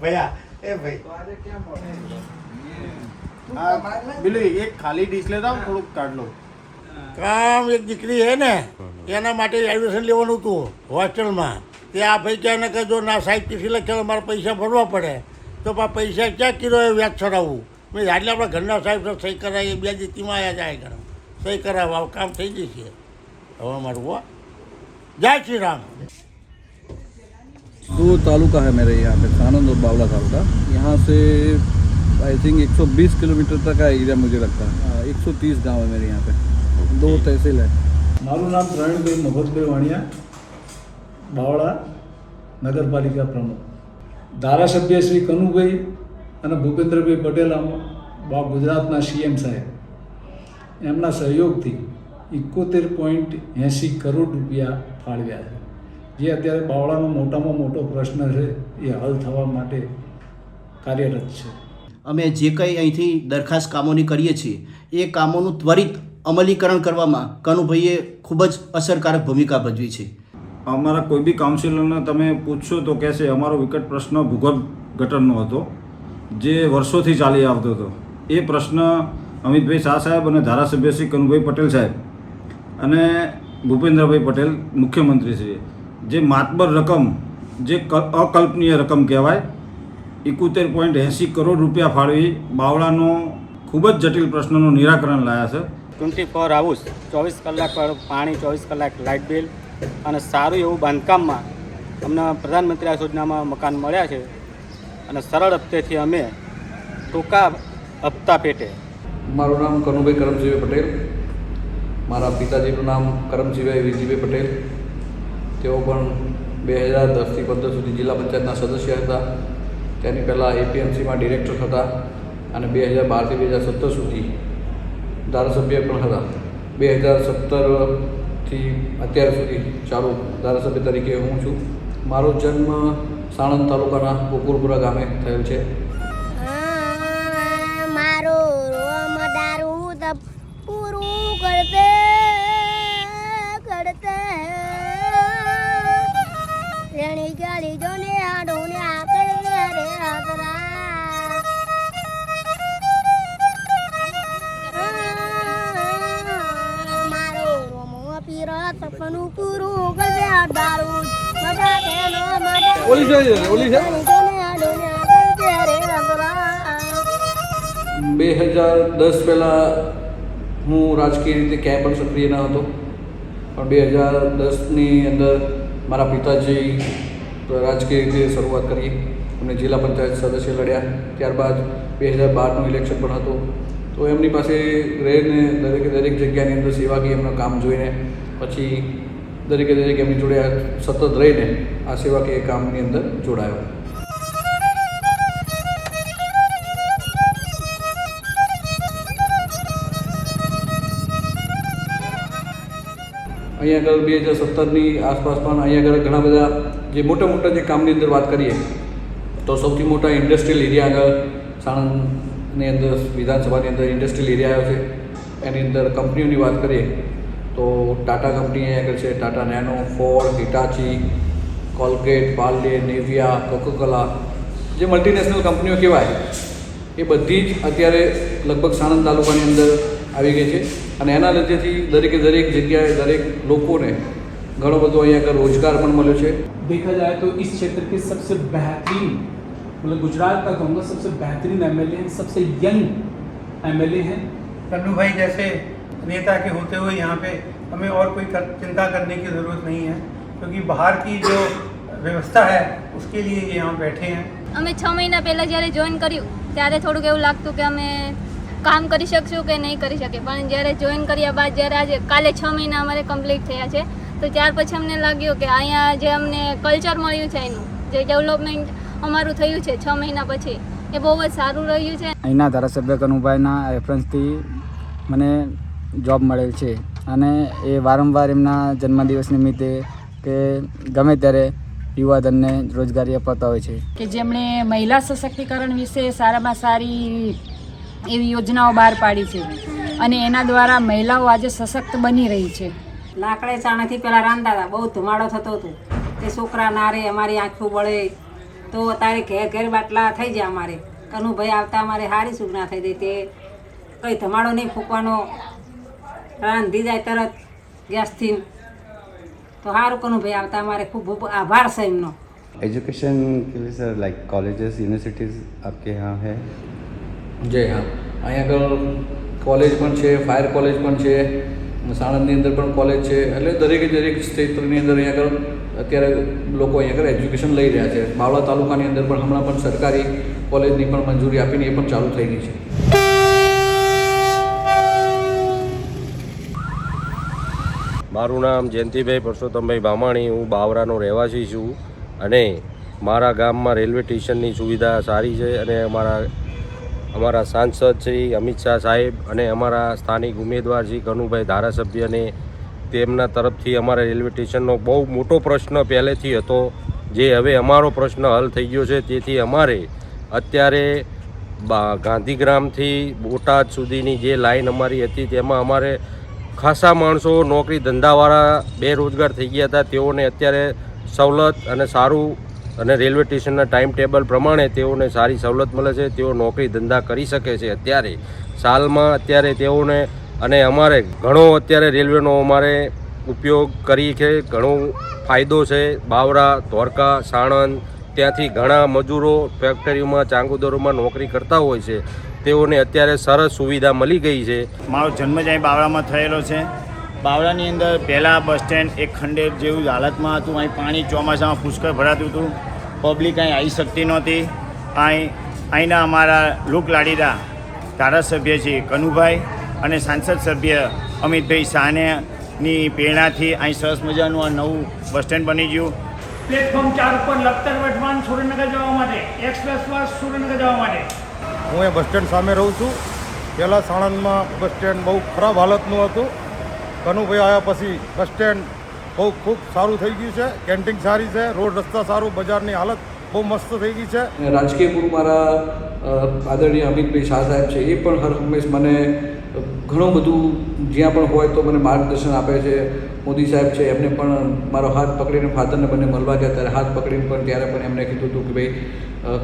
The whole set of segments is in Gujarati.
ભૈયા એ ભાઈ પેલી એક ખાલી ડીશ લેતા આવો, થોડુંક કાઢ લો. કામ એક દીકરી છે ને એના માટે એડમિશન લેવાનું હતું હોસ્ટેલમાં. તે આ ભાઈ કહે ને કે જો ના સાહેબ ટીસી લખેલો મારે પૈસા ભરવા પડે તો પૈસા ક્યાં કિલો એ વ્યાજ છોડાવવું. મેં એટલે આપણા ઘરના સાહેબ સહી કરાવી 2 દીતીમાં આવ્યા જાય ઘણા સહી કરાવવા કામ થઈ જશે હવે મારું હો. જય શ્રી રામ. 2 तालुका है मेरे यहाँ पे, सानंद और बावला तालुका। यहाँ से आई थिंक 120 किलोमीटर तक का एरिया मुझे लगता है। 130 गांव है मेरे यहाँ पे, 2 तहसील है। મારું નામ પ્રવીણભાઈ મગજભાઈ વાણિયા, બાવળા નગરપાલિકા પ્રમુખ. ધારાસભ્ય શ્રી કનુભાઈ અને ભૂપેન્દ્રભાઈ પટેલ ગુજરાતના સીએમ સાહેબ એમના સહયોગથી 71.80 કરોડ રૂપિયા ફાળવ્યા છે, જે અત્યારે બાવળાનો મોટામાં મોટો પ્રશ્ન છે એ હલ થવા માટે કાર્યરત છે. અમે જે કંઈ અહીંથી દરખાસ્ત કામોની કરીએ છીએ એ કામોનું ત્વરિત અમલીકરણ કરવામાં કનુભાઈએ ખૂબ જ અસરકારક ભૂમિકા ભજવી છે. અમારા કોઈ બી કાઉન્સિલરને તમે પૂછશો તો કહેશે અમારો વિકટ પ્રશ્ન ભૂગર્ભ ગટરનો હતો, જે વર્ષોથી ચાલી આવતો હતો. એ પ્રશ્ન અમિતભાઈ શાહ સાહેબ અને ધારાસભ્ય શ્રી કનુભાઈ પટેલ સાહેબ અને ભૂપેન્દ્રભાઈ પટેલ મુખ્યમંત્રી શ્રી જે માતબર રકમ, જે અકલ્પનીય રકમ કહેવાય, 71.80 કરોડ રૂપિયા ફાળવી બાવળાનો ખૂબ જ જટિલ પ્રશ્નનું નિરાકરણ લાયા છે. 24 હાઉસ, 24 કલાક પર પાણી, 24 કલાક લાઇટ બિલ અને સારું એવું બાંધકામમાં અમને પ્રધાનમંત્રી આવાસ યોજનામાં મકાન મળ્યા છે અને સરળ હપ્તેથી અમે ટૂંકા હપ્તા પેટે. મારું નામ કનુભાઈ કરમજીભાઈ પટેલ, મારા પિતાજીનું નામ કરમજીભાઈ વિરજીભાઈ પટેલ. તેઓ પણ 2010થી 15 સુધી જિલ્લા પંચાયતના સદસ્ય હતા. તેની પહેલાં એપીએમસીમાં ડિરેક્ટર હતા અને 2012થી 2017 સુધી ધારાસભ્ય પણ હતા. 2017થી અત્યાર સુધી ચાલુ ધારાસભ્ય તરીકે હું છું. મારો જન્મ સાણંદ તાલુકાના ગોકુલપુરા ગામે થયેલ છે. મારો રોમ દારૂ તપ પૂરું કરતે કરતે રેણી ગાડી જોને આડો ને આકળ રે આતરા મારો રોમ પીરા તપનું પૂરું કરતે દારૂ મજા તેનો મજા ઓલી છે ઓલી છે. જોને આડો ને આકળ રે આતરા 2010 પહેલાં હું રાજકીય રીતે ક્યાંય પણ સક્રિય ન હતો, પણ 2010ની અંદર મારા પિતાજી રાજકીય રીતે શરૂઆત કરી. એમને જિલ્લા પંચાયત સદસ્ય લડ્યા. ત્યારબાદ 2012નું ઇલેક્શન પણ હતું. તો એમની પાસે રહીને દરેક જગ્યાની અંદર સેવાકીય એમનું કામ જોઈને પછી દરેક એમની જોડે સતત રહીને આ સેવાકીય કામની અંદર જોડાયો. અહીંયા આગળ 2017ની આસપાસ પણ અહીંયા આગળ ઘણા બધા જે મોટા જે કામની અંદર વાત કરીએ તો સૌથી મોટા ઇન્ડસ્ટ્રીયલ એરિયા આગળ સાણંદની અંદર વિધાનસભાની અંદર ઇન્ડસ્ટ્રીયલ એરિયા આવ્યો છે. એની અંદર કંપનીઓની વાત કરીએ તો ટાટા કંપની અહીંયા આગળ છે, Tata Nano, Ford, Hitachi, Colgate, Parle, Nivea, Coca Cola, જે મલ્ટીનેશનલ કંપનીઓ કહેવાય એ બધી જ અત્યારે લગભગ સાણંદ તાલુકાની અંદર આવી ગઈ છે. અને એના લીધેથી દરેક જગ્યાએ દરેક લોકોને ઘણો બધો અહીંયા આગળ રોજગાર પણ મળ્યો છે. देखा जाए तो इस क्षेत्र के सबसे बेहतरीन, मतलब गुजरात का कहूँगा सबसे बेहतरीन एमएलए हैं, सबसे यंग एमएलए हैं. कन्नू भाई जैसे नेता के होते हुए यहाँ पे हमें और कोई चिंता करने की ज़रूरत नहीं है, क्योंकि बाहर की जो व्यवस्था है उसके लिए ये यहाँ बैठे हैं. અમે 6 મહિના પહેલાં જ્યારે જોઈન કર્યું ત્યારે થોડુંક એવું લાગતું કે અમે કામ કરી શકશું કે નહીં કરી શકીએ, પણ જ્યારે જોઈન કર્યા બાદ જ્યારે આજે કાલે 6 મહિના અમારે કમ્પ્લીટ થયા છે તો ત્યાર પછી અમને લાગ્યું કે અહીંયા જે અમને કલ્ચર મળ્યું છે, એનું જે ડેવલપમેન્ટ અમારું થયું છે 6 મહિના પછી એ બહુ જ સારું રહ્યું છે. અહીંના ધારાસભ્ય કનુભાઈના રેફરન્સથી મને જોબ મળેલ છે અને એ વારંવાર એમના જન્મદિવસ નિમિત્તે કે ગમે ત્યારે યુવાધનને રોજગારી અપાતા હોય છે. કે જેમણે મહિલા સશક્તિકરણ વિશે સારામાં સારી એવી યોજનાઓ બહાર પાડી છે અને એના દ્વારા મહિલાઓ આજે સશક્ત બની રહી છે. લાકડે ચાણાથી પહેલાં રાંધતા હતા, બહુ ધુમાડો થતો હતો, તે છોકરા નારે અમારી આંખો બળે તો અત્યારે ઘેર ઘેર બાટલા થઈ જાય અમારે. કનુભાઈ આવતા અમારે સારી સુગના થઈ ગઈ. તે કંઈ ધમાડો નહીં ફૂંકવાનો, રાંધી જાય તરત ગેસથી. તો સારું કનુભાઈ આવતા અમારે ખૂબ ખૂબ આભાર છે એમનો. एजुकेशन के लिए सर लाइक कॉलेजेस यूनिवर्सिटीज़ आपके यहाँ है? જય હા, અહીંયા આગળ કોલેજ પણ છે, ફાયર કોલેજ પણ છે, સાણંદની અંદર પણ કોલેજ છે. એટલે દરેકે દરેક ક્ષેત્રની અંદર અહીંયા આગળ અત્યારે લોકો અહીંયા આગળ એજ્યુકેશન લઈ રહ્યા છે. બાવળા તાલુકાની અંદર પણ હમણાં પણ સરકારી કોલેજની પણ મંજૂરી આપીને એ પણ ચાલુ થઈ ગઈ છે. મારું નામ જયંતિભાઈ પરસોત્તમભાઈ બામાણી, હું બાવરાનો રહેવાસી છું અને મારા ગામમાં રેલવે સ્ટેશનની સુવિધા સારી છે અને અમારા સાંસદ શ્રી અમિત શાહ સાહેબ અને અમારા સ્થાનિક ઉમેદવાર શ્રી કનુભાઈ ધારાસભ્યને તેમના તરફથી અમારા રેલવે સ્ટેશનનો બહુ મોટો પ્રશ્ન પહેલેથી હતો, જે હવે અમારો પ્રશ્ન હલ થઈ ગયો છે. તેથી અમારે અત્યારે ગાંધીગ્રામથી બોટાદ સુધીની જે લાઈન અમારી હતી તેમાં અમારે ખાસા માણસો નોકરી ધંધાવાળા બેરોજગાર થઈ ગયા હતા. તેઓને અત્યારે સવલત અને સારું અને રેલવે સ્ટેશનના ટાઈમ ટેબલ પ્રમાણે તેઓને સારી સવલત મળે છે. તેઓ નોકરી ધંધા કરી શકે છે અત્યારે સાલમાં. અત્યારે તેઓને અને અમારે ઘણો અત્યારે રેલવેનો અમારે ઉપયોગ કરી છે, ઘણો ફાયદો છે. બાવરા, ધોરકા, સાણંદ ત્યાંથી ઘણા મજૂરો ફેક્ટરીઓમાં, ચાંગુદરોમાં નોકરી કરતા હોય છે. તેઓને અત્યારે સરસ સુવિધા મળી ગઈ છે. મારો જન્મ જ અહીં બાવળામાં થયેલો છે. બાવળાની અંદર પહેલાં બસ સ્ટેન્ડ એક ખંડેર જેવું હાલતમાં હતું. અહીં પાણી ચોમાસામાં પુષ્કળ ભરાતું હતું, પબ્લિક અહીં આવી શકતી નહોતી. અહીંના અમારા લોકલાડીલા ધારાસભ્ય છે કનુભાઈ અને સાંસદ સભ્ય અમિતભાઈ શાહની પ્રેરણાથી અહીં સરસ મજાનું આ નવું બસ સ્ટેન્ડ બની ગયું. પ્લેટફોર્મ 4 ઉપર લખતર વઢવાણ સુરેન્દ્રનગર જવા માટે, એક્સપ્રેસ બસ સુરેન્દ્રનગર જવા માટે. હું એ બસ સ્ટેન્ડ સામે રહું છું. પહેલાં સાણંદમાં બસ સ્ટેન્ડ બહુ ખરાબ હાલતનું હતું. કનુભાઈ આવ્યા પછી બસ સ્ટેન્ડ બહુ ખૂબ સારું થઈ ગયું છે. કેન્ટીન સારી છે, રોડ રસ્તા સારું, બજારની હાલત બહુ મસ્ત થઈ ગઈ છે. રાજકીય ગુરુ મારા આદરણીય અમિતભાઈ શાહ સાહેબ છે, એ પણ હર હંમેશ મને ઘણું બધું જ્યાં પણ હોય તો મને માર્ગદર્શન આપે છે. મોદી સાહેબ છે, એમને પણ મારો હાથ પકડીને ફાધરને બંને મળવા ગયા ત્યારે હાથ પકડીને પણ ત્યારે પણ એમને કીધું હતું કે ભાઈ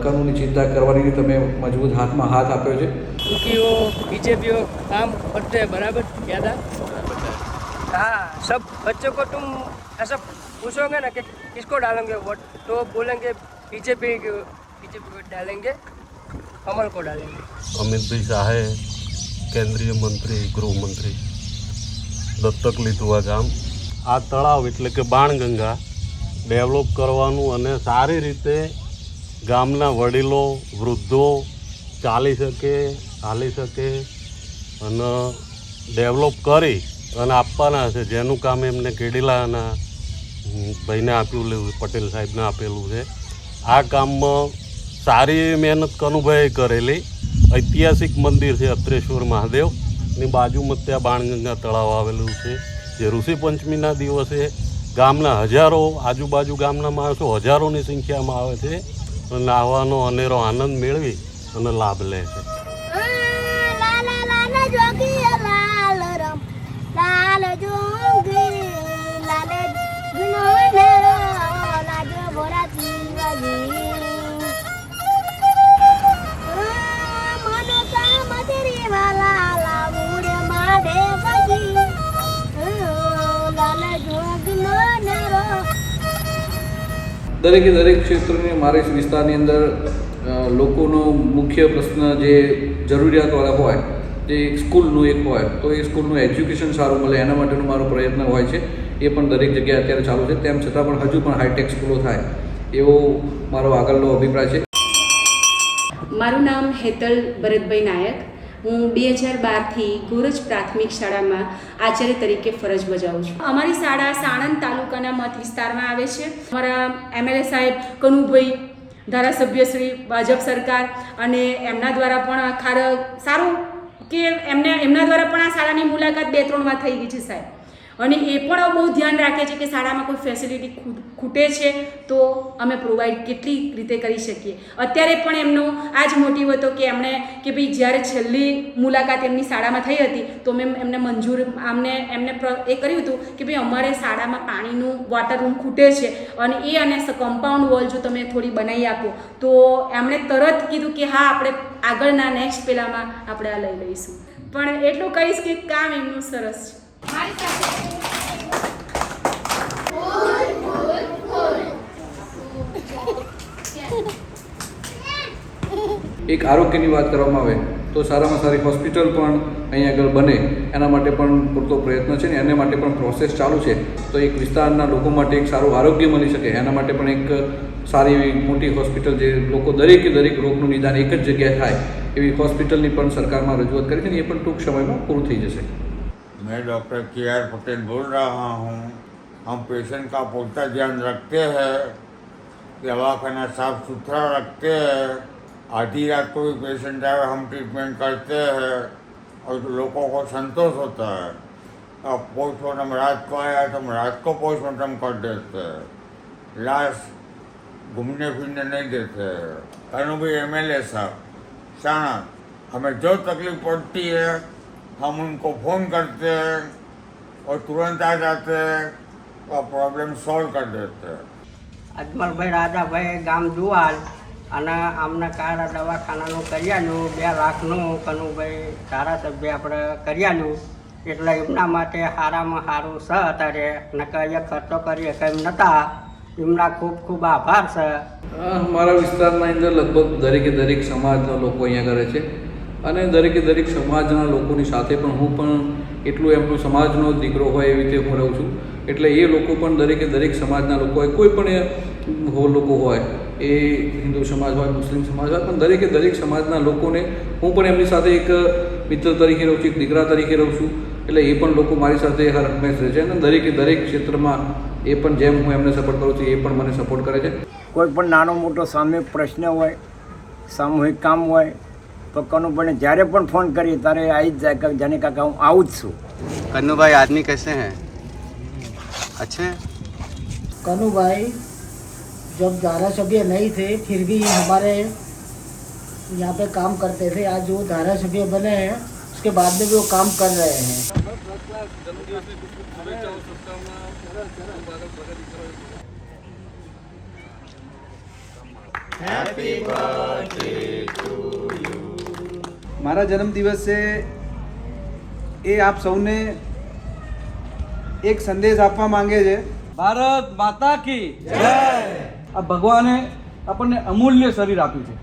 કાનૂની ચિંતા કરવાની નહીં, તમે मजबूत हाथ में हाथ आप्यो છે. क्योंकि वो बीजेपी काम करते हैं बराबर ज़्यादा. हाँ, सब बच्चों को तुम ऐसा पूछोगे ना कि किसको डालेंगे वोट, तो बोलेंगे बीजेपी को डालेंगे, कमल को डालेंगे. અમિતભાઈ શાહે કેન્દ્રીય મંત્રી, ગૃહમંત્રી દત્તક લીધું આ ગામ. આ તળાવ એટલે કે બાણગંગા ડેવલપ કરવાનું અને સારી રીતે ગામના વડીલો, વૃદ્ધો ચાલી શકે, હાલી શકે અને ડેવલપ કરી અને આપવાના છે. જેનું કામ એમને કેડીલાના ભાઈને આપ્યું, પટેલ સાહેબને આપેલું છે. આ કામમાં સારી મહેનત કનુભાઈએ કરેલી. ઐતિહાસિક મંદિર છે અત્રેશ્વર મહાદેવની બાજુમાં ત્યાં બાણગંગા તળાવ આવેલું છે, જે ઋષિ પંચમીના દિવસે ગામના હજારો, આજુબાજુ ગામના માણસો હજારોની સંખ્યામાં આવે છે અને નાહવાનો અનેરો આનંદ મેળવી અને લાભ લે છે. દરેકે દરેક ક્ષેત્રની મારી વિસ્તારની અંદર લોકોનો મુખ્ય પ્રશ્ન જે જરૂરિયાતવાળા હોય તે સ્કૂલનું એક હોય તો એ સ્કૂલનું એજ્યુકેશન સારું મળે એના માટેનો મારો પ્રયત્ન હોય છે. એ પણ દરેક જગ્યાએ અત્યારે ચાલુ છે. તેમ છતાં પણ હજુ પણ હાઈટેક સ્કૂલો થાય એવો મારો આગળનો અભિપ્રાય છે. મારું નામ હેતલ ભરતભાઈ નાયક. હું 2012થી ગોરજ પ્રાથમિક શાળામાં આચાર્ય તરીકે ફરજ બજાવું છું. અમારી શાળા સાણંદ તાલુકાના મત વિસ્તારમાં આવે છે. અમારા એમએલએ સાહેબ કનુભાઈ, ધારાસભ્ય શ્રી, ભાજપ સરકાર અને એમના દ્વારા પણ સારું કે એમના દ્વારા પણ આ શાળાની મુલાકાત 2-3 વાર થઈ ગઈ છે સાહેબ. અને એ પણ બહુ ધ્યાન રાખે છે કે શાળામાં કોઈ ફેસિલિટી ખૂટે છે તો અમે પ્રોવાઈડ કેટલી રીતે કરી શકીએ. અત્યારે પણ એમનો આ જ મોટિવ હતો કે એમણે કે ભાઈ જ્યારે છેલ્લી મુલાકાત એમની શાળામાં થઈ હતી તો મેં એમને એમને એ કર્યું હતું કે ભાઈ અમારે શાળામાં પાણીનું વોટર રૂમ ખૂટે છે અને એ અને કમ્પાઉન્ડ વોલ જો તમે થોડી બનાવી આપો તો એમણે તરત કીધું કે હા આપણે આગળના નેક્સ્ટ પેલામાં આપણે આ લઈ લઈશું. પણ એટલું કહીશ કે કામ એમનું સરસ છે. એક આરોગ્યની વાત કરવામાં આવે તો સારામાં સારી હોસ્પિટલ પણ અહીંયા આગળ બને એના માટે પણ પૂરતો પ્રયત્ન છે ને એને માટે પણ પ્રોસેસ ચાલુ છે. તો એક વિસ્તારના લોકો માટે એક સારું આરોગ્ય મળી શકે એના માટે પણ એક સારી એવી મોટી હોસ્પિટલ જે લોકો દરેક રોગનું નિદાન એક જ જગ્યાએ થાય એવી હોસ્પિટલની પણ સરકારમાં રજૂઆત કરી છે ને એ પણ ટૂંક સમયમાં પૂરું થઈ જશે. मैं डॉक्टर के.आर. पटेल बोल रहा हूँ. हम पेशेंट का पूरा ध्यान रखते हैं, दवाखाना साफ सुथरा रखते हैं, आधी रात को भी पेशेंट आए हम ट्रीटमेंट करते हैं और लोगों को संतोष होता है. अब पोस्टमार्टम रात को आया तो हम रात को पोस्टमार्टम कर देते हैं, लाश घूमने फिरने नहीं देते हैं. अनुभवी MLA साहब साणंद, हमें जो तकलीफ पड़ती है हम उनको फ़ोन करते हैं और तुरंत आ जाते हैं और प्रॉब्लम सॉल्व कर देते हैं. અજમલભાઈ રાજાભાઈ ગામ જુવાલ અને અમને કાર્ડ દવાખાનાનું કર્યાનું 2 લાખનું કનુભાઈ ધારાસભ્ય આપણે કર્યાનું એટલે એમના માટે સારામાં સારું છે. અત્યારે નકર એ ખર્ચો કરીએ કંઈ નહોતા. એમના ખૂબ ખૂબ આભાર છે. મારા વિસ્તારના અંદર લગભગ દરેક સમાજના લોકો અહીંયા કરે છે અને દરેક સમાજના લોકોની સાથે પણ હું પણ એટલું એમનો સમાજનો દીકરો હોય એવી રીતે હું રહું છું. એટલે એ લોકો પણ દરેક સમાજના લોકો હોય, કોઈ પણ લોકો હોય, એ હિન્દુ સમાજ હોય, મુસ્લિમ સમાજ હોય, પણ દરેક સમાજના લોકોને હું પણ એમની સાથે એક મિત્ર તરીકે રહું છું, એક દીકરા તરીકે રહું છું. એટલે એ પણ લોકો મારી સાથે હર હંમેશ રહે છે અને દરેક ક્ષેત્રમાં એ પણ જેમ હું એમને સપોર્ટ કરું છું એ પણ મને સપોર્ટ કરે છે. કોઈ પણ નાનો મોટો સામૂહિક પ્રશ્ન હોય, સામૂહિક કામ હોય તો કનુભાઈને જ્યારે પણ ફોન કરીએ ત્યારે આવી જ જાય કે જાને કાકા હું આવું જ છું. कन्नू भाई आदमी कैसे हैं? अच्छे? कन्नू भाई जब धारा सभ्य नहीं थे फिर भी हमारे यहाँ पे काम करते थे. आज जो धारा सभ्य बने हैं उसके बाद में भी वो काम कर रहे हैं. મારા જન્મદિવસે એ આપ સૌને એક સંદેશ આપવા માંગે છે. ભારત માતા કી જય. આ ભગવાને આપણને અમૂલ્ય શરીર આપ્યું છે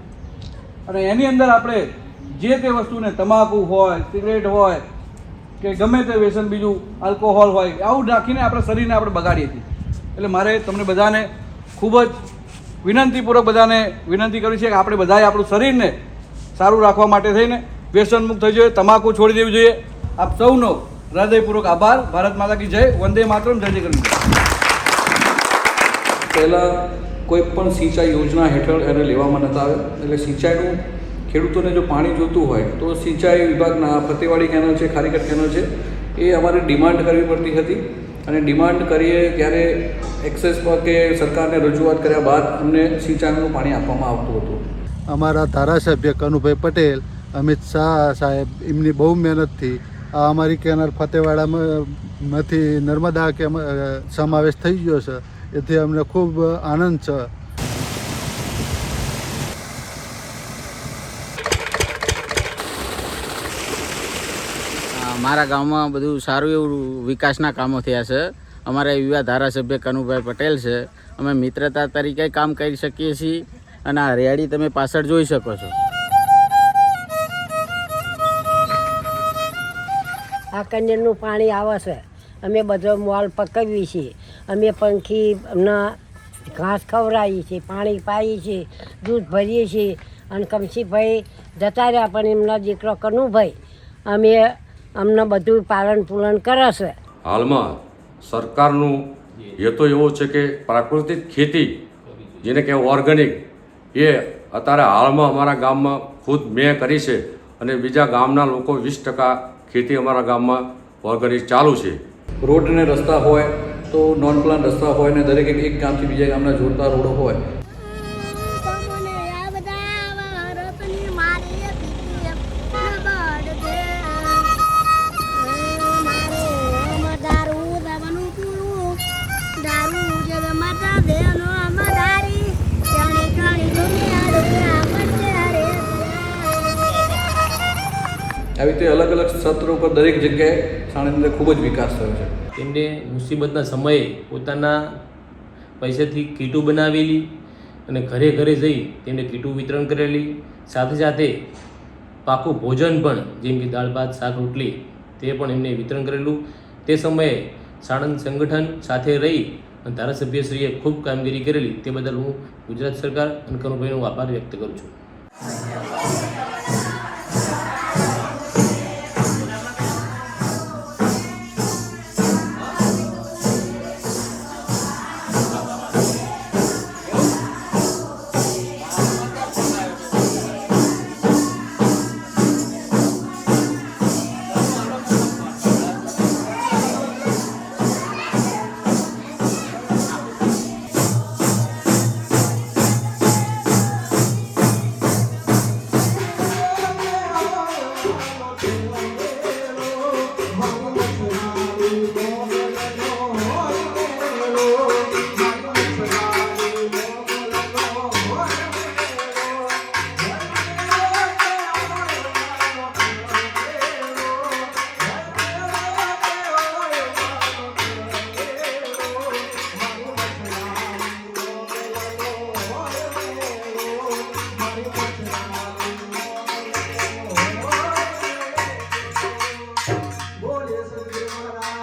અને એની અંદર આપણે જે તે વસ્તુને તમાકુ હોય, સિગરેટ હોય કે ગમે તે વ્યસન બીજું આલ્કોહોલ હોય આવું નાખીને આપણા શરીરને આપણે બગાડીએ છીએ. એટલે મારે તમને બધાને ખૂબ જ વિનંતીપૂર્વક બધાને વિનંતી કરી છે કે આપણે બધાએ આપણું શરીરને સારું રાખવા માટે થઈને વ્યસન મુક્ત થઈ જોઈએ, તમાકુ છોડી દેવી જોઈએ. આપ સૌનો હૃદયપૂર્વક આભાર. ભારત માતા કી જય. વંદે માતરમ. જય જય ગરવી. પહેલાં કોઈ પણ સિંચાઈ યોજના હેઠળ એને લેવામાં નહોતા આવે. એટલે સિંચાઈનું ખેડૂતોને જો પાણી જોતું હોય તો સિંચાઈ વિભાગના ફતેવાડી કેનલ છે, ખારીકટ કેનલ છે, એ અમારે ડિમાન્ડ કરવી પડતી હતી અને ડિમાન્ડ કરીએ ત્યારે એક્સેસ પર કે સરકારને રજૂઆત કર્યા બાદ અમને સિંચાઈનું પાણી આપવામાં આવતું હતું. અમારા ધારાસભ્ય કનુભાઈ પટેલ, અમિત શાહ સાહેબ એમની બહુ મહેનતથી આ અમારી કેનાલ ફતેવાડામાંથી નર્મદા કે સમાવેશ થઈ ગયો છે. એથી અમને ખૂબ આનંદ છે. મારા ગામમાં બધું સારું એવું વિકાસના કામો થયા છે. અમારા યુવા ધારાસભ્ય કનુભાઈ પટેલ છે. અમે મિત્રતા તરીકે કામ કરી શકીએ છીએ અને આ હરિયાળી તમે પાછળ જોઈ શકો છો. આ કન્યાનું પાણી આવે છે. અમે બધો મોલ પકવીએ છીએ. અમે પંખી એમના ઘાસ ખવડાવીએ છીએ, પાણી પાઈએ છીએ, દૂધ ભરીએ છીએ. અને કમસીભાઈ જતા રહ્યા પણ એમના દીકરો કનુભાઈ અમને બધું પાલન પુલન કરે છે. હાલમાં સરકારનું હેતુ એવો છે કે પ્રાકૃતિક ખેતી જેને કહેવાય ઓર્ગેનિક, એ અત્યારે હાલમાં અમારા ગામમાં ખુદ મેં કરી છે અને બીજા ગામના લોકો 20% ખેતી અમારા ગામમાં ઓર્ગેનિક ચાલુ છે. રોડ અને રસ્તા હોય તો નોન પ્લાન રસ્તા હોય ને દરેક એક ગામથી બીજા ગામના જોડતા રોડો હોય. આવી રીતે અલગ અલગ ક્ષેત્રો ઉપર દરેક જગ્યાએ સાણંદની અંદર ખૂબ જ વિકાસ થયો છે. તેમને મુસીબતના સમયે પોતાના પૈસાથી કીટો બનાવેલી અને ઘરે ઘરે જઈ તેમને કીટું વિતરણ કરેલી, સાથે સાથે પાકું ભોજન પણ જેમ કે દાળ ભાત શાક રોટલી તે પણ એમને વિતરણ કરેલું. તે સમયે સાણંદ સંગઠન સાથે રહી અને ધારાસભ્યશ્રીએ ખૂબ કામગીરી કરેલી. તે બદલ હું ગુજરાત સરકાર અને કનુભાઈનો આભાર વ્યક્ત કરું છું. બોલે સદગુરુ મહારાજ